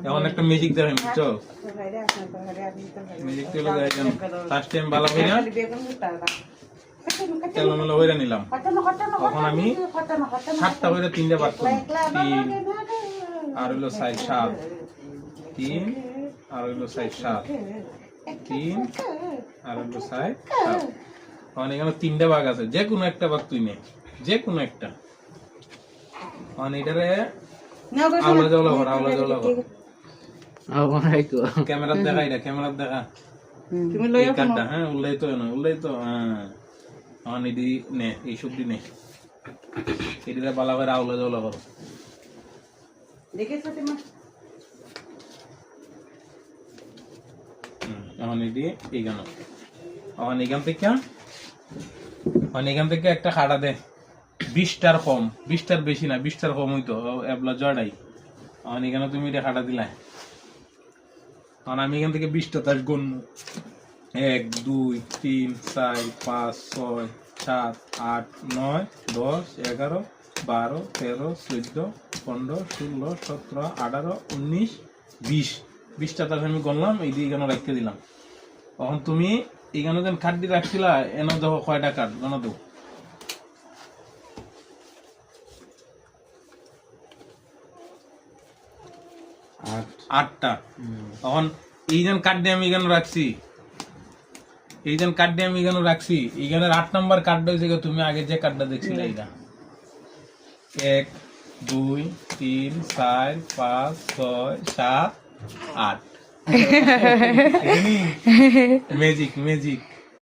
এখন একটা ম্যাজিক দেখেন বুঝছো ম্যাজিক তো লাগাই দেন ফার্স্ট টাইম ভালো হই না তেলমেলো হইরা নিলাম তখন আমি 7টা হইরা 3টা বাদ করব 3 আর হলো 6 7 3 আর হলো 6 7 3 আর হলো 6 7 এখন এখানে 3টা ভাগ আছে যে কোনো একটা ভাগ তুই নে যে কোনো একটা এখন এটারে আওলা জওলা কর ক্যামেরা দেখা এটা ক্যামেরা দেখা তুমি লইয়া কাটটা হ্যাঁ উল্লাই তো হ্যাঁ এখন এডি নে এই সবজি নে এদিকে ভালো করে আওলা জওলা করো দেখেছো তুমি এখন এডি এইখানে এখন এখান থেকে একটা খাড়া দে 20টার কম 20টার বেশি না 20টার কম হইতো এবলা জড়াই এখন এখানে তুমি এটা খাড়া দিলা কারণ আমি এখান থেকে 20টা তাস গুনব 1 2 3 4 5 6 7 8 9 10 11 12 13 14 15 16 17 18 19 20 20টা তাস আমি গুনলাম এই দিয়ে এখানে রাখতে দিলাম এখন তুমি এখানে যেন কাট দিয়ে রাখছিলা এনে দেখো কয়টা কাট জানো তো 8টা এখন এই যেন কাট দিয়ে আমি এখানে রাখছি এখানে 8 নাম্বার কার্ডটা হইছে তুমি আগে যে কার্ডটা দেখছিলে এইটা 1 2 3 4 5 6 7 8 ম্যাজিক